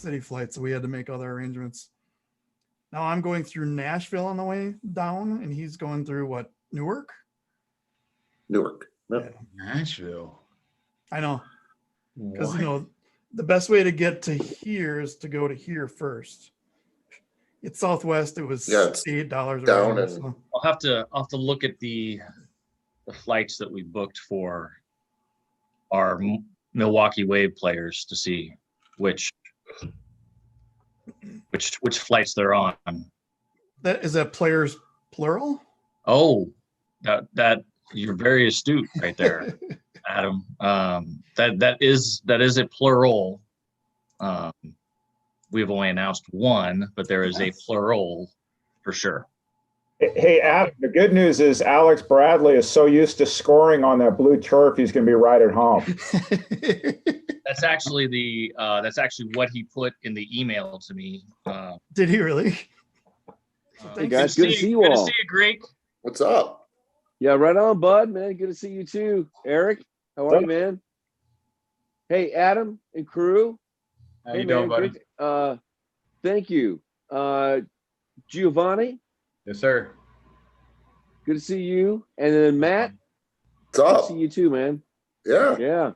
City flight, so we had to make other arrangements. Now I'm going through Nashville on the way down, and he's going through what, Newark? Newark. Yep. Yeah. Nashville. I know, because What? the best way to get to here is to go to here first. It's Southwest. It was It's $8 down around, and- so. I'll have to look at the flights that we booked for our Milwaukee Wave players to see which flights they're on. Is that players plural? Oh, that you're very astute right there, Adam. That is a plural. We've only announced one, but there is a plural for sure. Hey, Adam, the good news is Alex Bradley is so used to scoring on that blue turf, he's going to be right at home. That's actually what he put in the email to me. Did he really? Hey guys, good to see you Good to all. see you, Greg. What's up? Yeah, right on, bud, man. Good to see you too. Eric, how are you, man? Hey, Adam and crew. How Hey, you doing, buddy? great- thank you. Giovanni, Yes, sir. good to see you. And then Matt, What's good to up? see you too, man. Yeah. Yeah.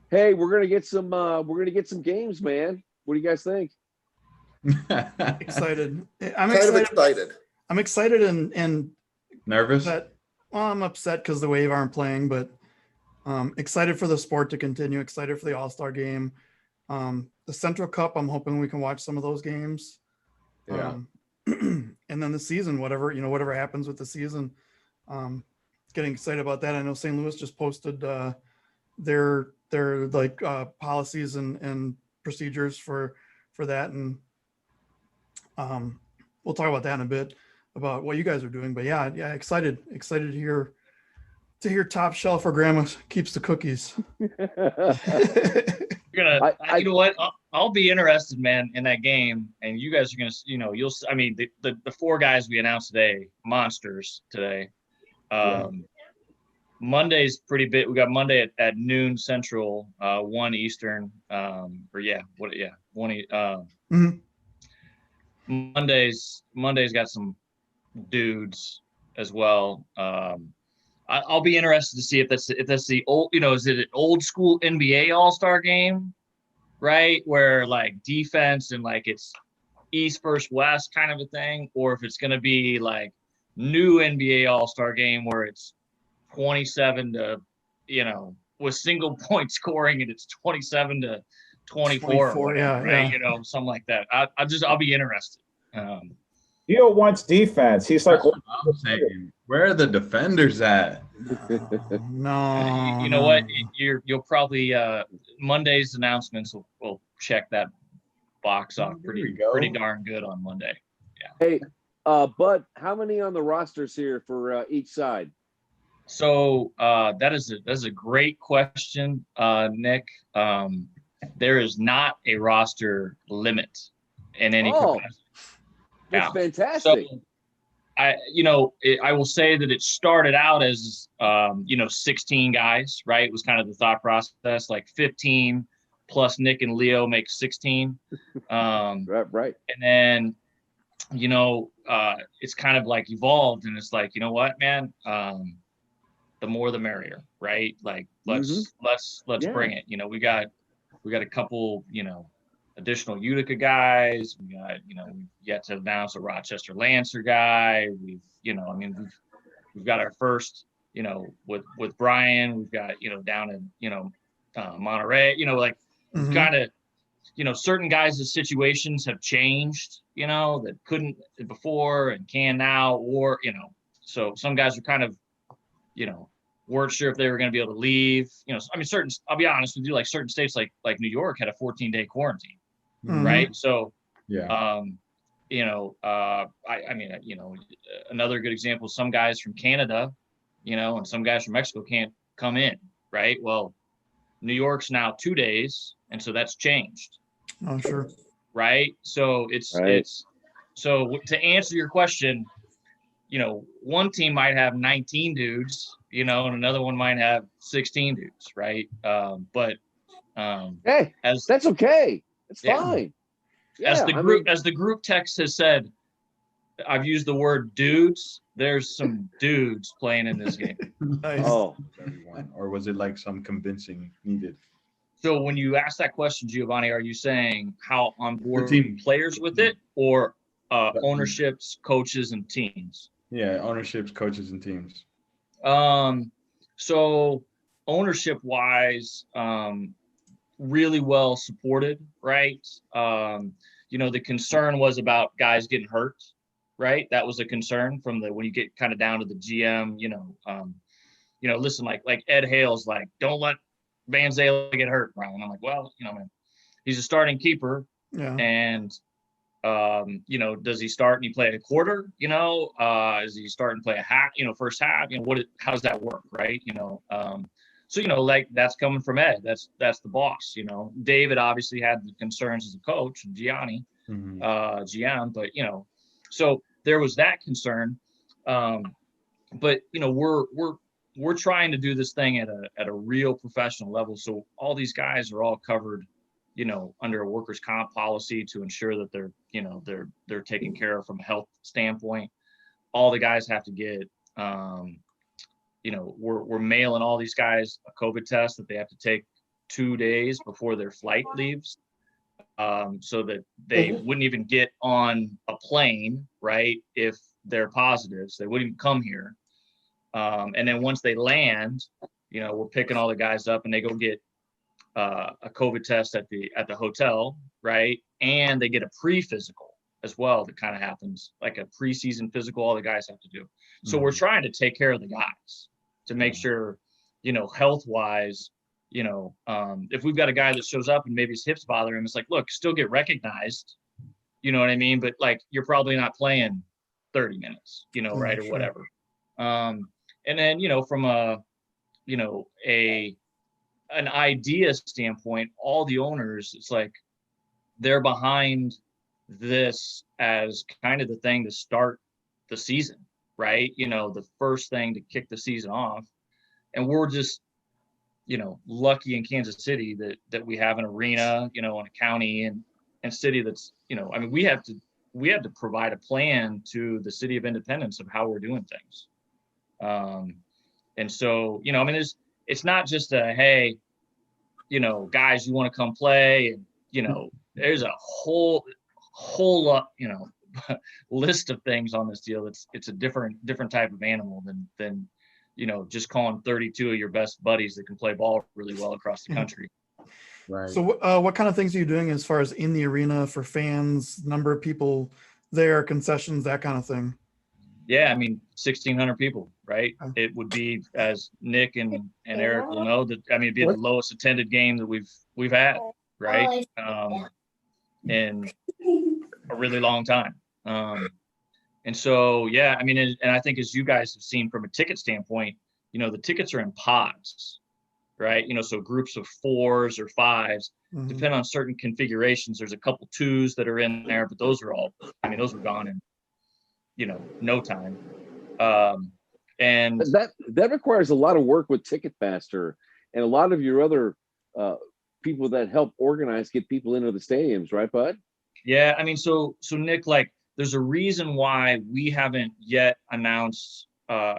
Hey, we're gonna get some games, man. What do you guys think? Excited. I'm Kind of excited. excited. I'm excited and Nervous? upset. Well, I'm upset because the Wave aren't playing, but excited for the sport to continue. Excited for the All-Star game. The Central Cup, I'm hoping we can watch some of those games. Yeah. And then the season, whatever happens with the season, getting excited about that. I know St. Louis just posted their like policies and procedures for that, and we'll talk about that in a bit about what you guys are doing. But yeah, excited to hear Top Shelf or Grandma keeps the cookies. You're gonna, I- you know what? I'll be interested, man, in that game, and you guys are gonna, I mean, the four guys we announced today, monsters today. Monday's pretty big. We got Monday at noon Central, 1 Eastern. Monday's got some dudes as well. I'll be interested to see if that's the old, is it an old school NBA All-Star game, right? Where like defense and like it's East versus West kind of a thing, or if it's going to be like new NBA All-Star game where it's 27 to, with single point scoring and it's 27 to 24, or whatever, right? Yeah. Something like that. I'll be interested. Gio wants defense. He's like, That's what I'm saying. Where are the defenders at? No. You know what? You'll probably Monday's announcements will check that box off There we go. pretty darn good on Monday. Hey, Bud, how many on the rosters here for each side? So that is a great question, Nick. There is not a roster limit in any capacity. That's Yeah. fantastic. So I will say that it started out as 16 guys, right? It was kind of the thought process, like 15 plus Nick and Leo make 16. Right. And then, it's kind of like evolved, and it's like, you know what, man, the more the merrier, right? Like let's Yeah. bring it. We got a couple, additional Utica guys. We got, we've yet to announce a Rochester Lancer guy. We've got our first, with Brian, we've got, down in, Monterey, Mhm. kind of, certain guys' situations have changed, that couldn't before and can now, or, so some guys are kind of, weren't sure if they were going to be able to leave, I'll be honest with you, like certain states, like New York had a 14-day quarantine, Mhm. right? So, Yeah. another good example, some guys from Canada, and some guys from Mexico can't come in, right? Well, New York's now 2 days, and so that's changed, Oh, sure. right? So so to answer your question, one team might have 19 dudes, and another one might have 16 dudes, right? Hey, as that's okay. It's Yeah. fine. As Yeah, the I group mean, as the group text has said, I've used the word dudes. There's some dudes playing in this game. Nice. oh, Everyone, or was it like some convincing needed? So when you ask that question, Giovanni, are you saying how on board team. players with it, or The- ownerships, coaches, and teams? Yeah, ownerships, coaches, and teams. So ownership wise, really well supported, right? The concern was about guys getting hurt, right? That was a concern from when you get kind of down to the GM, listen, like Ed Hale's like, don't let Van Zale get hurt, Brian. I'm like, well, man, he's a starting keeper, Yeah. and does he start and he play a quarter? Is he start and play a half? First half. How does that work, right? Like that's coming from Ed. That's the boss. David obviously had the concerns as a coach, and Gianni, GM, but so there was that concern. But we're trying to do this thing at a real professional level. So all these guys are all covered, under a workers' comp policy to ensure that they're taken care of from a health standpoint. All the guys have to get, we're mailing all these guys a COVID test that they have to take 2 days before their flight leaves, so that they wouldn't even get on a plane, right? If they're positive, so they wouldn't even come here. And then once they land, we're picking all the guys up and they go get a COVID test at the hotel, right? And they get a pre-physical as well. That kind of happens, like a preseason physical, all the guys have to do. So we're trying to take care of the guys to make sure, health wise, if we've got a guy that shows up and maybe his hips bother him, it's like, look, still get recognized, you know what I mean? But like, you're probably not playing 30 minutes, right? Or Sure. whatever. And then, from an idea standpoint, all the owners, it's like they're behind this as kind of the thing to start the season, right? The first thing to kick the season off. And we're just, lucky in Kansas City that we have an arena, in a county and city that's, we have to provide a plan to the city of Independence of how we're doing things. And so, it's not just a, hey, guys, you want to come play, and, there's a whole lot, list of things on this deal. It's a different type of animal than just calling 32 of your best buddies that can play ball really well across the country. Right. So what kind of things are you doing as far as in the arena for fans, number of people there, concessions, that kind of thing? Yeah, 1,600 people, right? It would be, as Nick and Eric will know, that it'd be the lowest attended game that we've had, right? In a really long time. And so, yeah, and I think as you guys have seen from a ticket standpoint, the tickets are in pods, right? So groups of 4s or 5s, depend on certain configurations. There's a couple 2s that are in there, but those are all, those were gone in, no time. And that requires a lot of work with Ticketmaster and a lot of your other people that help organize, get people into the stadiums, right, Bud? Yeah, so Nick, like, there's a reason why we haven't yet announced,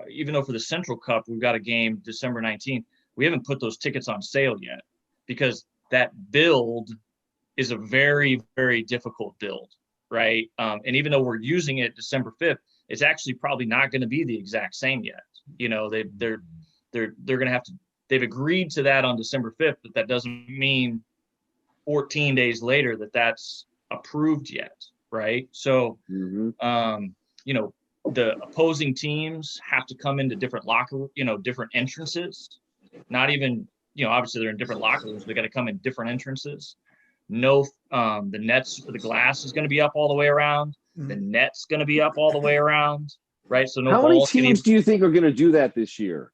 even though for the Central Cup we've got a game December 19th, we haven't put those tickets on sale yet, because that build is a very, very difficult build, right? And even though we're using it December 5th, it's actually probably not going to be the exact same yet. They're going to have to, they've agreed to that on December 5th, but that doesn't mean 14 days later that's approved yet, right? So, the opposing teams have to come into different different entrances. Not even, obviously they're in different locker rooms. They got to come in different entrances. No, the nets for the glass is going to be up all the way around. The net's going to be up all the way around, right? So how many teams do you think are going to do that this year?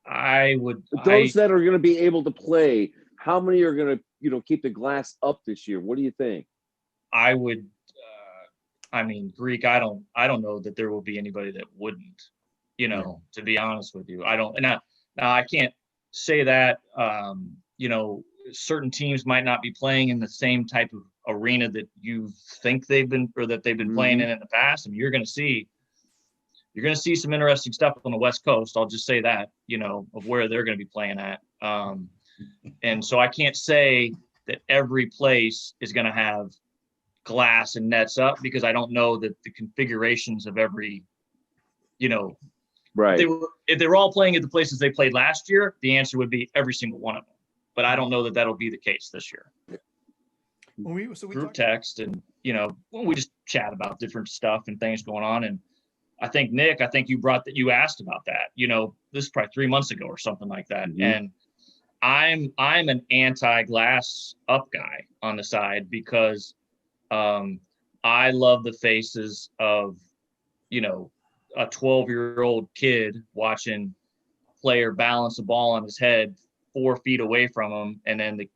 Those that are going to be able to play, how many are going to, keep the glass up this year? What do you think? I would, Greek, I don't know that there will be anybody that wouldn't, to be honest with you. I don't, now I can't say that, certain teams might not be playing in the same type of arena that you think they've been playing in the past. I mean, you're going to see some interesting stuff on the West Coast. I'll just say that, of where they're going to be playing at. And so I can't say that every place is going to have glass and nets up, because I don't know that the configurations of every, Right. if they were all playing at the places they played last year, the answer would be every single one of them. But I don't know that that'll be the case this year. We Group text, and when we just chat about different stuff and things going on. And I think Nick, you asked about that. This is probably 3 months ago or something like that. Mm-hmm. And I'm an anti-glass up guy on the side, because I love the faces of a 12-year-old kid watching a player balance a ball on his head 4 feet away from him, and then the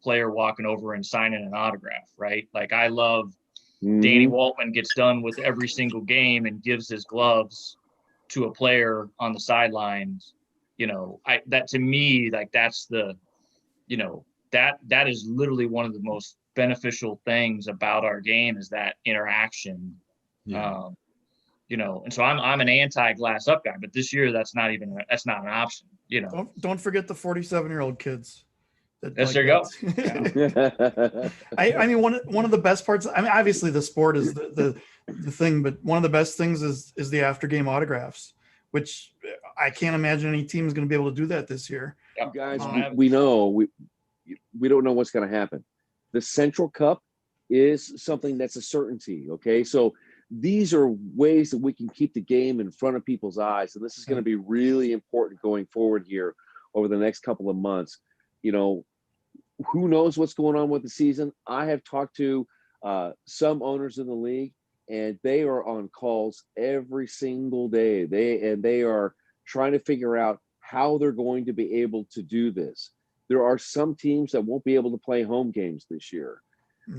player walking over and signing an autograph, right? Like, I love Danny Waltman gets done with every single game and gives his gloves to a player on the sidelines. That to me, like, that's the, that is literally one of the most beneficial things about our game, is that interaction. Yeah. And so I'm an anti-glass up guy, but this year that's not an option. Don't forget the 47-year-old kids. Yes, there you go. I mean, one of the best parts. I mean, obviously the sport is the thing, but one of the best things is the after game autographs, which I can't imagine any team is going to be able to do that this year. You guys, we don't know what's going to happen. The Central Cup is something that's a certainty. Okay, so these are ways that we can keep the game in front of people's eyes, and this is going to be really important going forward here over the next couple of months. Who knows what's going on with the season? I have talked to some owners in the league, and they are on calls every single day. They are trying to figure out how they're going to be able to do this. There are some teams that won't be able to play home games this year,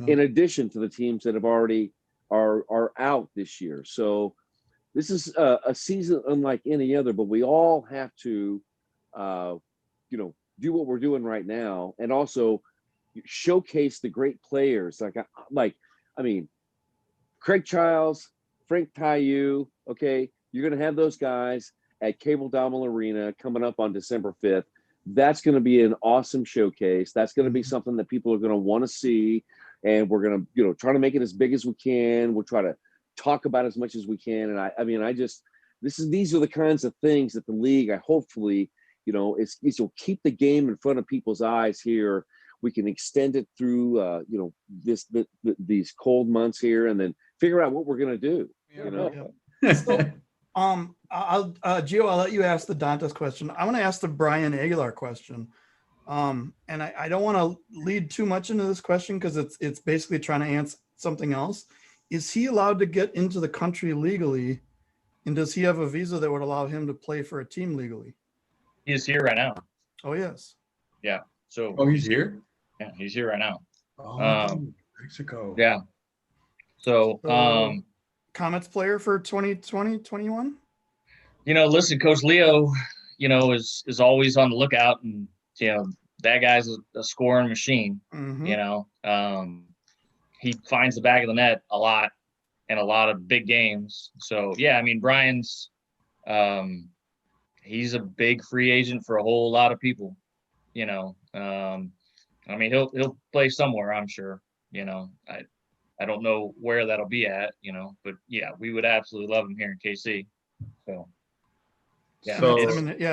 in addition to the teams that have already are out this year. So this is a season unlike any other, but we all have to, do what we're doing right now, and also showcase the great players. I mean, Craig Childs, Frank Caillou. Okay, you're going to have those guys at Cable Domal Arena coming up on December 5th. That's going to be an awesome showcase. That's going to be something that people are going to want to see, and we're going to, try to make it as big as we can. We'll try to talk about as much as we can. And these are the kinds of things that the league, hopefully, it'll keep the game in front of people's eyes here. We can extend it through, these cold months here, and then figure out what we're going to do. So, Gio, I'll let you ask the Dantas question. I want to ask the Brian Aguilar question. And I don't want to lead too much into this question, because it's basically trying to answer something else. Is he allowed to get into the country legally? And does he have a visa that would allow him to play for a team legally? He is here right now. Oh, yes. Yeah. So. Oh, he's here? Yeah, he's here right now. Oh, Mexico. Yeah. So, Comets player for 2020, 21? Listen, Coach Leo, is always on the lookout, and, that guy's a scoring machine. Mm-hmm. He finds the back of the net a lot in a lot of big games. So, yeah, I mean, Brian's, he's a big free agent for a whole lot of people, I mean, he'll play somewhere, I'm sure. I don't know where that'll be at, but yeah, we would absolutely love him here in KC. So, yeah,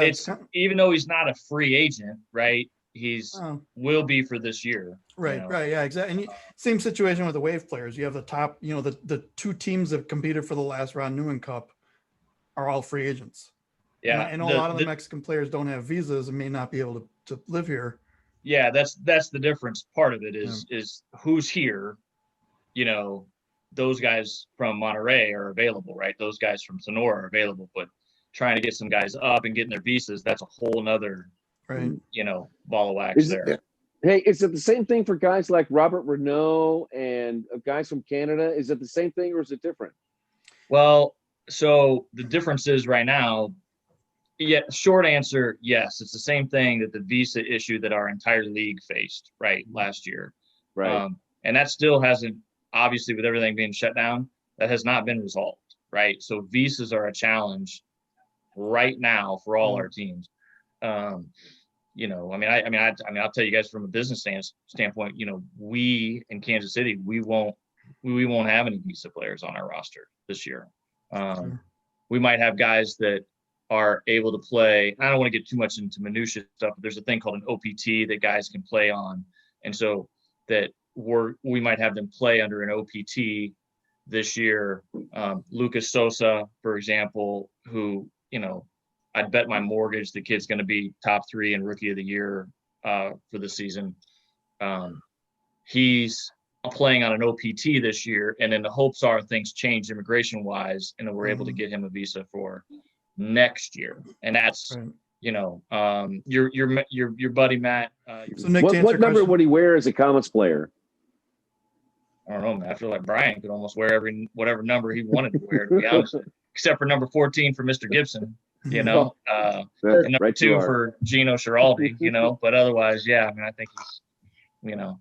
it's even though he's not a free agent, right? He's will be for this year. Right. Right. Yeah, exactly. And same situation with the Wave players. You have the top, the two teams that competed for the last round Newman Cup are all free agents. Yeah. And a lot of the Mexican players don't have visas and may not be able to live here. Yeah, that's the difference. Part of it is who's here. Those guys from Monterrey are available, right? Those guys from Sonora are available, but trying to get some guys up and getting their visas, that's a whole nother, ball of wax there. Hey, is it the same thing for guys like Robert Renault and guys from Canada? Is it the same thing, or is it different? Well, so the difference is right now, Yeah, short answer, yes. It's the same thing that the visa issue that our entire league faced, right, last year. Right. And that still hasn't, obviously, with everything being shut down, that has not been resolved, right? So visas are a challenge right now for all our teams. You know, I'll tell you guys from a business standpoint, you know, we in Kansas City, we won't have any visa players on our roster this year. We might have guys that are able to play. I don't want to get too much into minutia stuff, but there's a thing called an OPT that guys can play on. And so that we might have them play under an OPT this year. Lucas Sosa, for example, who, you know, I'd bet my mortgage the kid's going to be top 3 and rookie of the year for the season. He's playing on an OPT this year, and then the hopes are things change immigration wise, and then we're able to get him a visa for next year. And that's, you know, your buddy Matt. So Nick, What number would he wear as a Comets player? I don't know, man. I feel like Brian could almost wear whatever number he wanted to wear, to be honest, except for number 14 for Mr. Gibson, you know, and number right 2 for Gino Schiraldi, you know, but otherwise, yeah, I mean, I think he's, you know,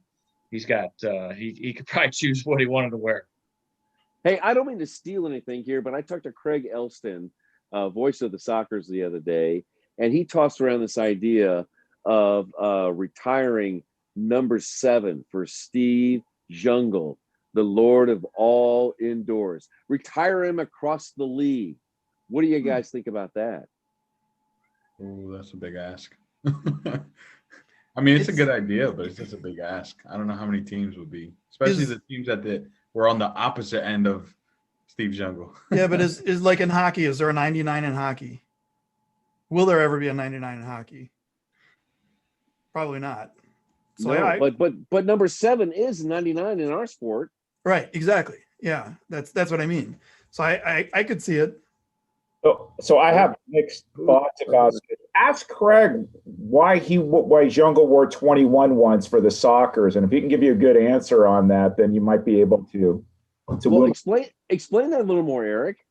he's got, he could probably choose what he wanted to wear. Hey, I don't mean to steal anything here, but I talked to Craig Elston, voice of the Sockers, the other day, and he tossed around this idea of retiring number 7 for Steve Jungle, the Lord of all indoors. Retire him across the league. What do you guys think about that? Oh, that's a big ask. I mean, it's a good idea, but it's just a big ask. I don't know how many teams would be, especially the teams that were on the opposite end of Steve Jungle. Yeah, but is like in hockey, is there a 99 in hockey? Will there ever be a 99 in hockey? Probably not. So no, but number 7 is 99 in our sport. Right, exactly. Yeah, that's what I mean. So I could see it. So I have mixed thoughts about it. Ask Craig why Jungle wore 21 once for the Sockers, and if he can give you a good answer on that, then you might be able to. Well, explain that a little more, Eric.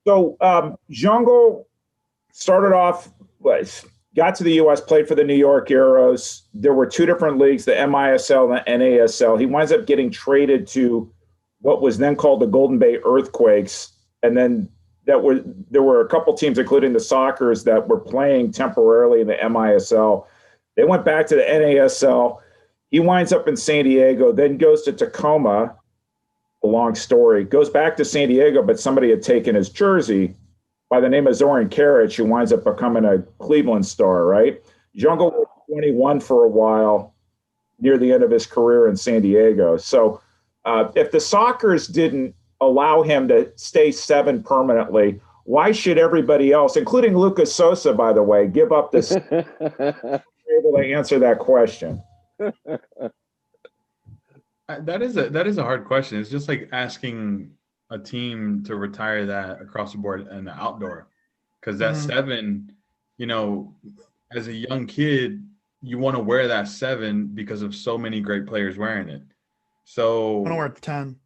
So Jungle started off, got to the U.S., played for the New York Arrows. There were 2 different leagues, the MISL and the NASL. He winds up getting traded to what was then called the Golden Bay Earthquakes, and then there were a couple teams, including the Sockers, that were playing temporarily in the MISL. They went back to the NASL. He winds up in San Diego, then goes to Tacoma. A long story. Goes back to San Diego, but somebody had taken his jersey by the name of Zoran Karic, who winds up becoming a Cleveland star, right? Jungle was 21 for a while near the end of his career in San Diego. So if the Sockers didn't allow him to stay 7 permanently, why should everybody else, including Lucas Sosa, by the way, give up this? Able to answer that question. That is a hard question. It's just like asking a team to retire that across the board in the outdoor, because that 7, you know, as a young kid, you want to wear that 7 because of so many great players wearing it. So I want to wear 10.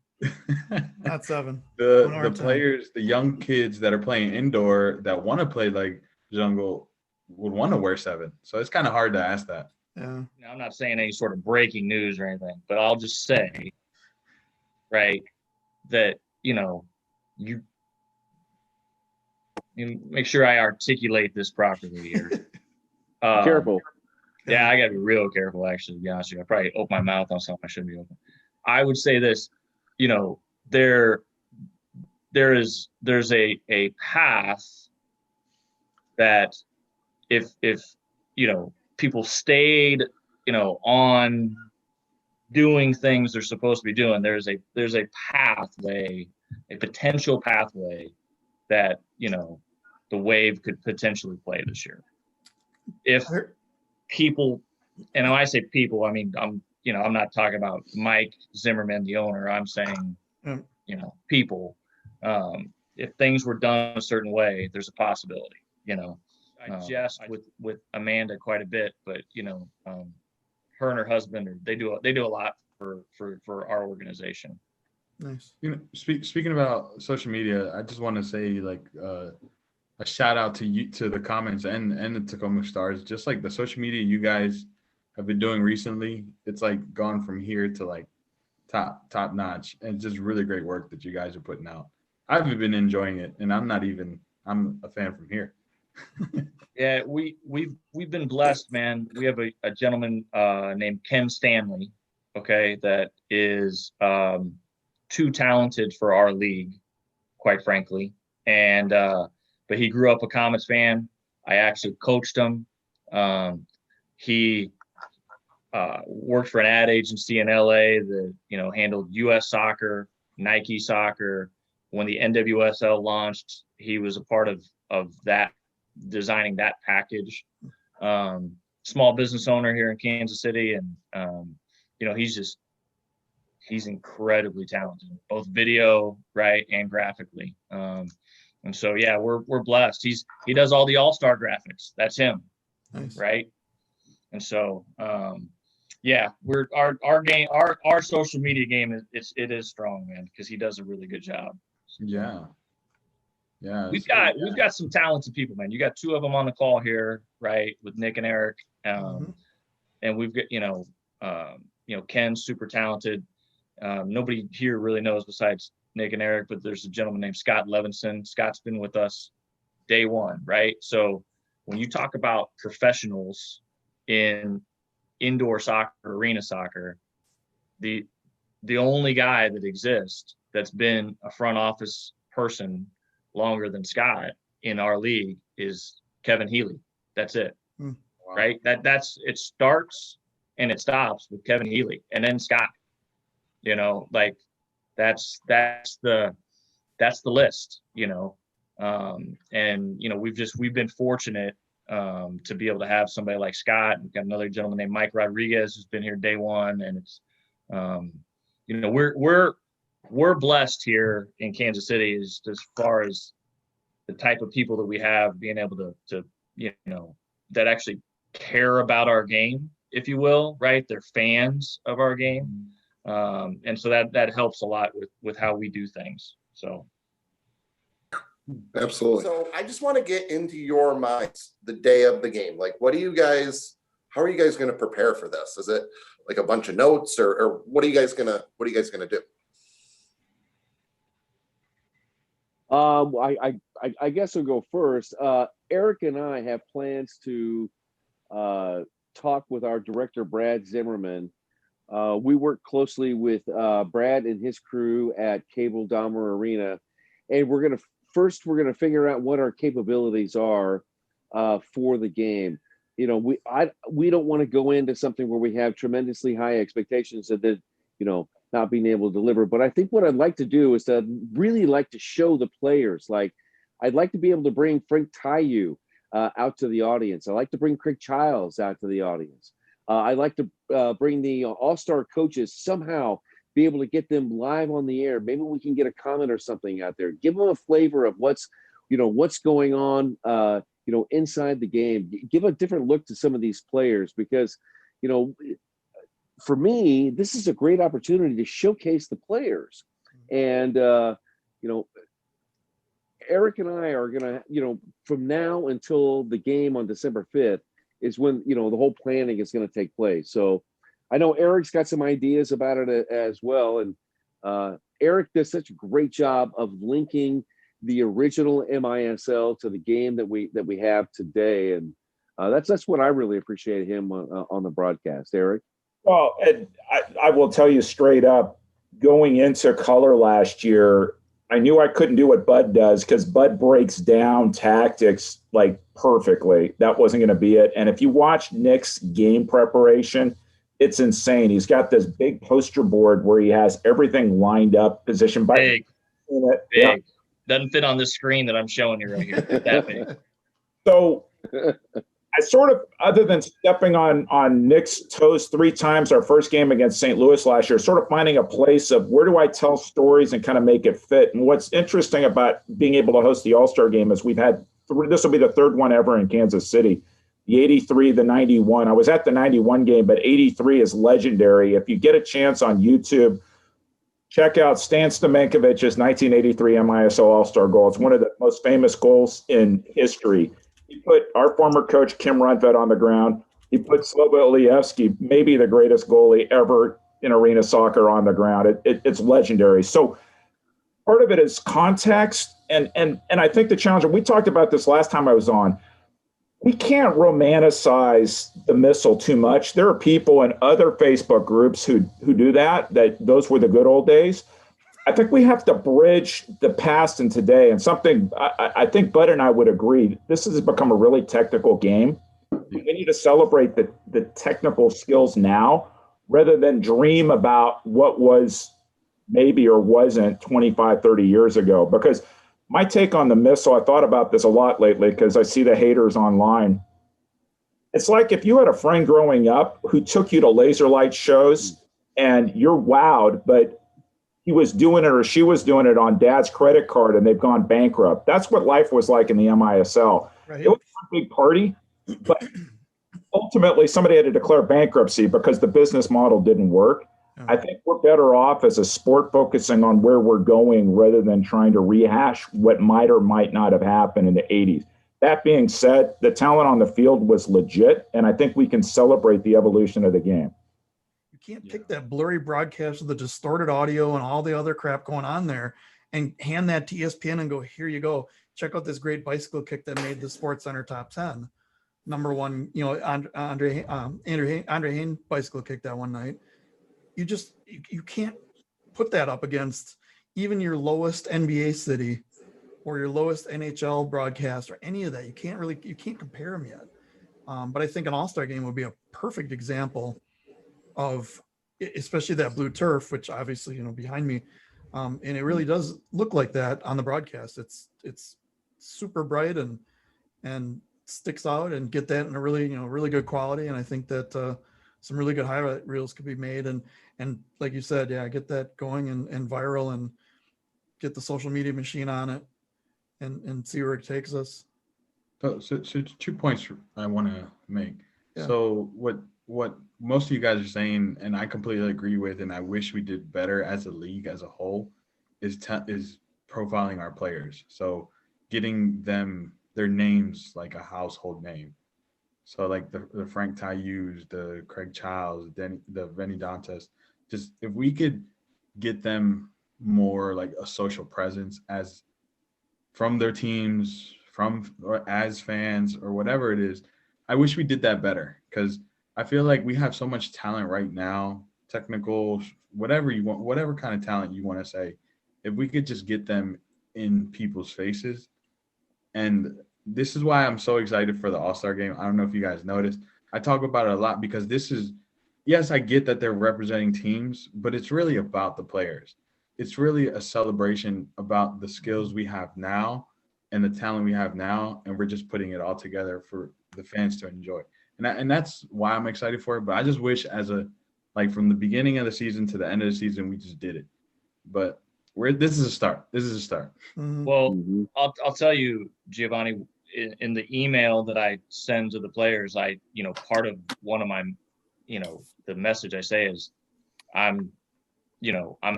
Not 7. The players, the young kids that are playing indoor that want to play like Jungle would want to wear 7. So it's kind of hard to ask that. Yeah. Now, I'm not saying any sort of breaking news or anything, but I'll just say, right, that, you know, you make sure I articulate this properly here. Careful. Yeah, I got to be real careful, actually, to be honest with you. I probably open my mouth on something I shouldn't be open. I would say this, you know, there's a path that if you know, people stayed, you know, on doing things they're supposed to be doing, there's a pathway, a potential pathway that, you know, the Wave could potentially play this year. If people, and when I say people, I mean, I'm not talking about Mike Zimmerman, the owner. I'm saying, you know, people. If things were done a certain way, there's a possibility, you know. I jest with Amanda quite a bit, but, you know, her and her husband, they do a lot for our organization. Nice. You know, speaking about social media, I just want to say, like, a shout out to you, to the comments and the Tacoma Stars. Just like the social media you guys have been doing recently, it's like gone from here to like top notch, and just really great work that you guys are putting out. I've been enjoying it, and I'm a fan from here. Yeah, we've been blessed, man. We have a gentleman named Ken Stanley, okay, that is too talented for our league, quite frankly. And but he grew up a Comets fan. I actually coached him. He worked for an ad agency in LA that, you know, handled US soccer, Nike soccer. When the NWSL launched, he was a part of that, designing that package. Small business owner here in Kansas City, and you know, he's incredibly talented, both video, right, and graphically. And so yeah, we're blessed. He does all the all-star graphics. That's him. Nice. Right. And so yeah, we're our social media game is strong, man, because he does a really good job. Yeah. We've got some talented people, man. You got two of them on the call here, right, with Nick and Erik. And we've got, Ken's super talented. Nobody here really knows besides Nick and Erik, but there's a gentleman named Scott Levinson. Scott's been with us day one, right? So when you talk about professionals in indoor soccer, arena soccer, the only guy that exists that's been a front office person longer than Scott in our league is Kevin Healy. That's it. Wow. Right? That's it starts and it stops with Kevin Healy and then Scott. You know, like that's the list, you know. And you know, we've been fortunate to be able to have somebody like Scott. We've got another gentleman named Mike Rodriguez who's been here day one, and it's you know, we're blessed here in Kansas City as far as the type of people that we have being able to you know, that actually care about our game, if you will, right? They're fans of our game. And so that helps a lot with how we do things. So. Absolutely. So I just want to get into your minds the day of the game. Like, how are you guys going to prepare for this? Is it like a bunch of notes or what are you guys going to do? I guess I'll go first. Erik and I have plans to talk with our director, Brad Zimmerman. We work closely with Brad and his crew at Cable Dahmer Arena, and we're going to figure out what our capabilities are for the game. You know, we don't want to go into something where we have tremendously high expectations that, you know, not being able to deliver. But I think what I'd like to do is to really like to show the players. Like, I'd like to be able to bring Frank Tayu out to the audience. I like to bring Craig Childs out to the audience. I like to bring the all-star coaches, somehow be able to get them live on the air. Maybe we can get a comment or something out there. Give them a flavor of what's going on, inside the game. Give a different look to some of these players because, you know, for me, this is a great opportunity to showcase the players. And, Erik and I are going to, from now until the game on December 5th is when, the whole planning is going to take place. So I know Erik's got some ideas about it as well. And Erik does such a great job of linking the original MISL to the game that we have today. And that's what I really appreciate him on the broadcast. Erik? Well, and I will tell you straight up, going into Color last year, I knew I couldn't do what Bud does because Bud breaks down tactics like perfectly. That wasn't going to be it. And if you watch Nick's game preparation, it's insane. He's got this big poster board where he has everything lined up, positioned by big. Yeah. Doesn't fit on this screen that I'm showing you right here. That big. So I sort of, other than stepping on Nick's toes 3 times our first game against St. Louis last year, sort of finding a place of where do I tell stories and kind of make it fit. And what's interesting about being able to host the All-Star game is we've had, this will be the 3rd one ever in Kansas City. The 83, the 91. I was at the 91 game, but 83 is legendary. If you get a chance on YouTube, check out Stan Stamenkovich's 1983 MISL All-Star goal. It's one of the most famous goals in history. He put our former coach, Kim Rundvedt, on the ground. He put Slobodan Ilievsky, maybe the greatest goalie ever in arena soccer, on the ground. It's legendary. So part of it is context. And I think the challenge, and we talked about this last time I was on, we can't romanticize the missile too much. There are people in other Facebook groups who do that those were the good old days. I think we have to bridge the past and today. And something I think Bud and I would agree, this has become a really technical game. We need to celebrate the technical skills now rather than dream about what was maybe or wasn't 25, 30 years ago. Because my take on the missile, I thought about this a lot lately because I see the haters online. It's like if you had a friend growing up who took you to laser light shows and you're wowed, but he was doing it or she was doing it on dad's credit card and they've gone bankrupt. That's what life was like in the MISL. Right. It was a big party, but ultimately somebody had to declare bankruptcy because the business model didn't work. I think we're better off as a sport focusing on where we're going rather than trying to rehash what might or might not have happened in the 80s. That being said, the talent on the field was legit, and I think we can celebrate the evolution of the game. You can't take that blurry broadcast with the distorted audio and all the other crap going on there and hand that to ESPN and go, here you go. Check out this great bicycle kick that made the Sports Center top 10. Number one, Andre Hayne bicycle kick that one night. You can't put that up against even your lowest NBA city or your lowest NHL broadcast or any of that. You can't compare them yet. But I think an all-star game would be a perfect example of, especially that blue turf, which obviously, behind me. And it really does look like that on the broadcast. It's super bright and sticks out, and get that in a really, really good quality. And I think that some really good highlight reels could be made. And like you said, get that going and viral, and get the social media machine on it and see where it takes us. So 2 points I want to make. Yeah. So what most of you guys are saying, and I completely agree with, and I wish we did better as a league as a whole, is profiling our players. So getting them their names like a household name. So like the Frank Tayus, the Craig Childs, the Vinny Dantes, just if we could get them more like a social presence as from their teams, or as fans or whatever it is, I wish we did that better, because I feel like we have so much talent right now, technical, whatever you want, whatever kind of talent you want to say, if we could just get them in people's faces. And this is why I'm so excited for the All-Star game. I don't know if you guys noticed. I talk about it a lot because this is, yes, I get that they're representing teams, but it's really about the players. It's really a celebration about the skills we have now and the talent we have now, and we're just putting it all together for the fans to enjoy. And that's why I'm excited for it. But I just wish from the beginning of the season to the end of the season, we just did it. But this is a start. This is a start. Mm-hmm. Well, I'll tell you, Giovanni, in the email that I send to the players, part of one of my, the message I say is I'm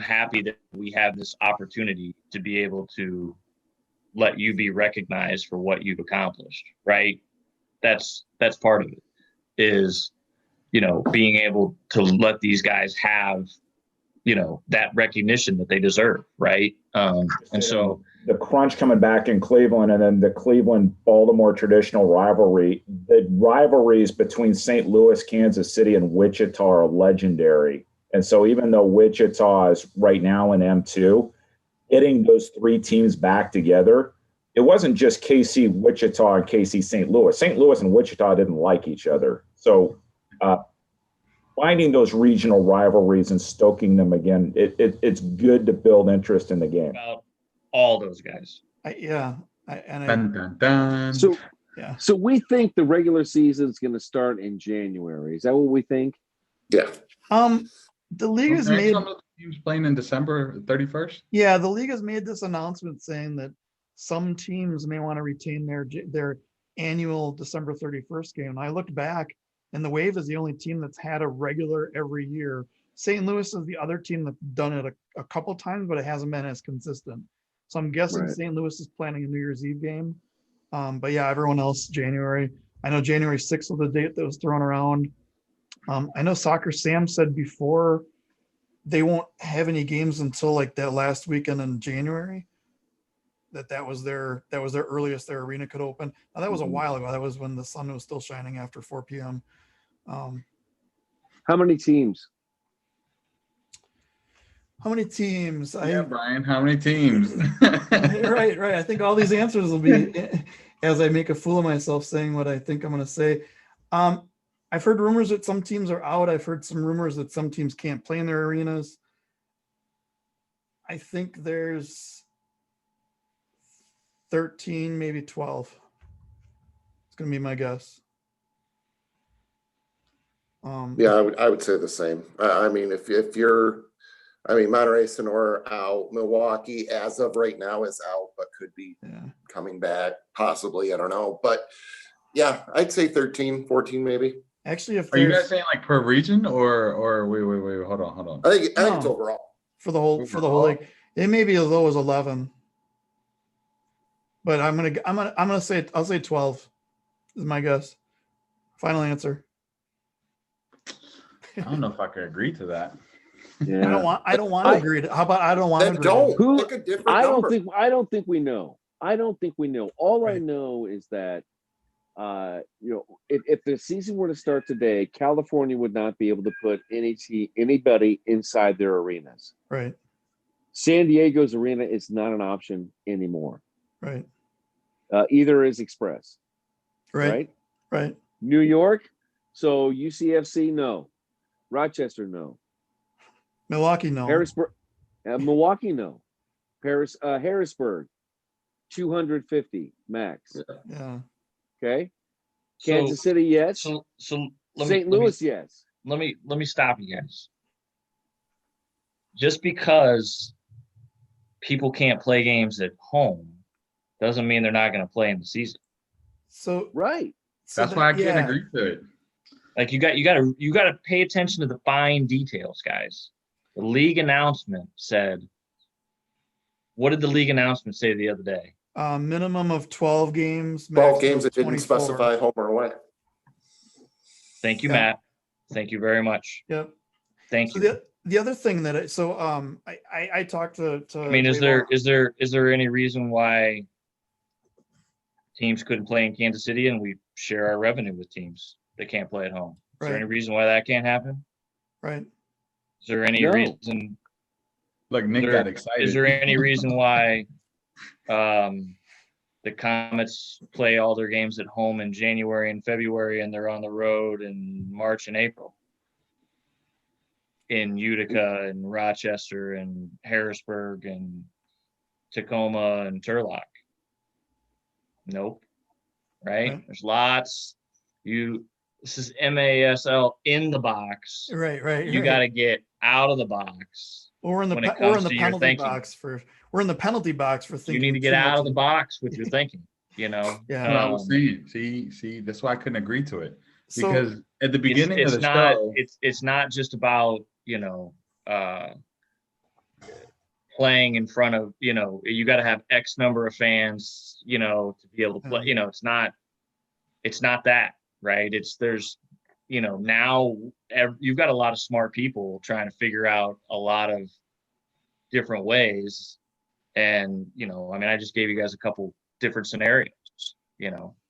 happy that we have this opportunity to be able to let you be recognized for what you've accomplished, right? That's part of it, is, being able to let these guys have, that recognition that they deserve, right? And so the crunch coming back in Cleveland, and then the Cleveland-Baltimore traditional rivalry, the rivalries between St. Louis, Kansas City, and Wichita are legendary. And so even though Wichita is right now in M2, getting those three teams back together, it wasn't just KC Wichita and KC St. Louis. St. Louis and Wichita didn't like each other. So finding those regional rivalries and stoking them again, it's good to build interest in the game. About all those guys. Dun, dun, dun. So we think the regular season is going to start in January. Is that what we think? Yeah. The league has made some of the teams playing in December 31st. Yeah, the league has made this announcement saying that some teams may want to retain their annual December 31st game. And I looked back, and the Wave is the only team that's had a regular every year St. Louis is the other team that's done it a couple times, but it hasn't been as consistent. So I'm guessing Right. St. Louis is planning a New Year's Eve game. But yeah, everyone else January. I know January 6th was the date that was thrown around. I know Soccer Sam said before they won't have any games until like that last weekend in January. That was their earliest their arena could open. Now that was a Mhm. while ago. That was when the sun was still shining after 4 p.m. How many teams? How many teams? Yeah, Brian, how many teams? Right. I think all these answers will be as I make a fool of myself saying what I think I'm going to say. I've heard rumors that some teams are out. I've heard some rumors that some teams can't play in their arenas. I think there's 13, maybe 12. It's going to be my guess. Yeah, I would say the same. I mean, if you're, I mean, Monterey, Sonora out, Milwaukee as of right now is out, but could be coming back possibly. I don't know, but yeah, I'd say 13, 14 maybe. Actually, if Are you there's guys saying like per region or wait, hold on. I think it's No. overall. for the whole league, it may be as low as 11. But I'm gonna say I'll say 12 is my guess. Final answer. I don't know if I could agree to that. Yeah. I don't want to agree. How about I don't want to Then agree? don't Who- pick a different I number. don't think we know. I don't think we know. All I Right. know is that if the season were to start today, California would not be able to put anybody inside their arenas. Right. San Diego's arena is not an option anymore. Right. Either is Express. Right. Right. New York, so UCFC, no. Rochester, no. Milwaukee, no. Harrisburg, Milwaukee, no. Harrisburg, 250 max. Yeah. Okay. Kansas City, yes. So St. Louis, yes. let me stop you guys. Just because people can't play games at home doesn't mean they're not going to play in the season. So Right. That's why I can't agree to it. Like you got to pay attention to the fine details, guys. The league announcement said, what did the league announcement say the other day? Minimum of 12 games. 12 maximum games of that didn't 24. specify home or away. Thank you, Yeah. Matt. Thank you very much. Yep. Thank So you. the other thing that I talked to I mean, is there any reason why teams couldn't play in Kansas City and we share our revenue with teams that can't play at home? Is there Right. any reason why that can't happen? right. Is there any No. reason? Look, Nick There- got excited. Is there any reason why the Comets play all their games at home in January and February and they're on the road in March and April? In Utica and Rochester and Harrisburg and Tacoma and Turlock? Nope. Right? Right. There's lots. This is MASL in the box. Right. You got to get out of the box. We're in the when it we're in comes the to your penalty thinking. box we're in the penalty box for thinking. You need to get too out much of the box with your thinking, you know? Yeah. That's what I was saying. See, that's why I couldn't agree to it. So Because at the beginning it's of the not, show, it's not just about, playing in front of, you got to have X number of fans, to be able to play, it's not that, right? Now you've got a lot of smart people trying to figure out a lot of different ways. And, I just gave you guys a couple different scenarios,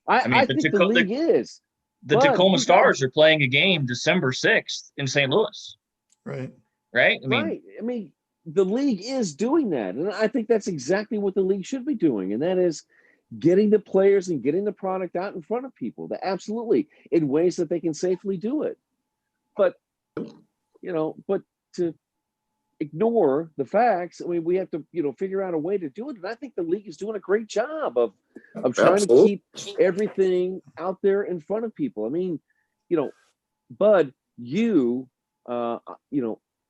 I think the league is. The But Tacoma we Stars are playing a game December 6th in St. Louis, right. right? Right. I mean, the league is doing that. And I think that's exactly what the league should be doing. And that is getting the players and getting the product out in front of people. Absolutely, in ways that they can safely do it. But, but to ignore the facts, I mean, we have to, figure out a way to do it. And I think the league is doing a great job of trying Absolutely. to keep everything out there in front of people. I mean, Bud,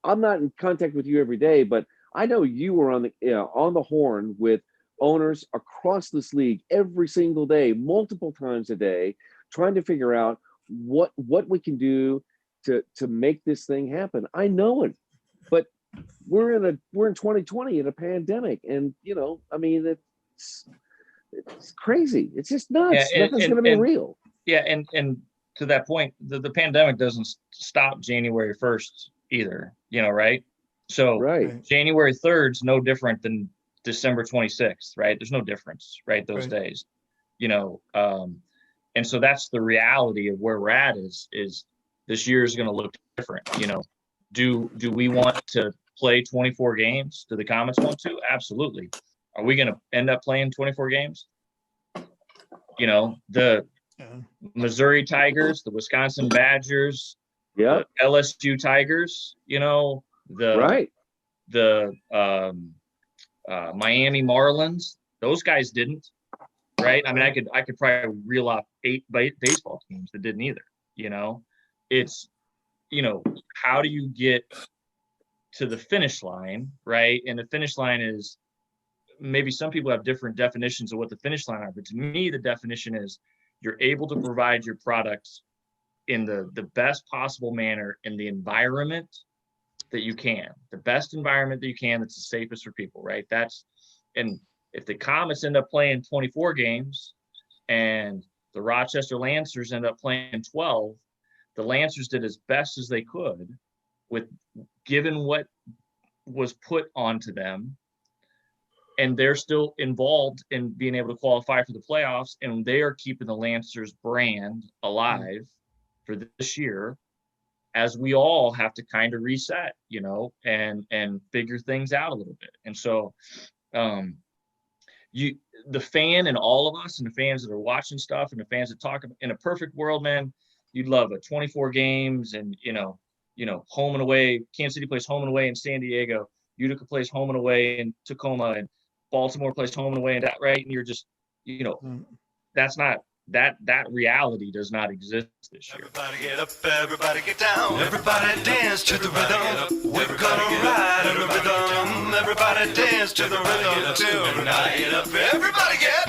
I'm not in contact with you every day, but I know you were on the horn with owners across this league every single day, multiple times a day, trying to figure out what we can do to make this thing happen. I know it, but we're in 2020 in a pandemic, and I mean, it's crazy. It's just nuts. Yeah, Nothing's going to be real. Yeah, and to that point, the pandemic doesn't stop January 1st either. Right? So Right. January 3rd is no different than December 26th, right? There's no difference, right? Those days, and so that's the reality of where we're at is this year is going to look different. Do we want to play 24 games? Do the Comets want to? Absolutely. Are we going to end up playing 24 games? The Missouri Tigers, the Wisconsin Badgers, Yeah. the LSU Tigers, Right. the Miami Marlins, those guys didn't, right? I mean, I could probably reel off 8 baseball teams that didn't either. It's how do you get to the finish line, right? And the finish line is, maybe some people have different definitions of what the finish line are, but to me, the definition is you're able to provide your products in the best possible manner in the environment that you can, the best environment that you can, that's the safest for people, right? And if the Comets end up playing 24 games and the Rochester Lancers end up playing 12, the Lancers did as best as they could with given what was put onto them, and they're still involved in being able to qualify for the playoffs, and they are keeping the Lancers brand alive for this year, as we all have to kind of reset, and figure things out a little bit. And so the fan and all of us, and the fans that are watching stuff, and the fans that talk, in a perfect world, man, you'd love it. 24 games and, home and away. Kansas City plays home and away in San Diego. Utica plays home and away in Tacoma, and Baltimore plays home and away in that, right? And you're just, that's not, that reality does not exist this year. Everybody get up, everybody get down, everybody dance to the rhythm. We're gonna ride in the rhythm. Everybody dance to the rhythm tonight. Get up, everybody get.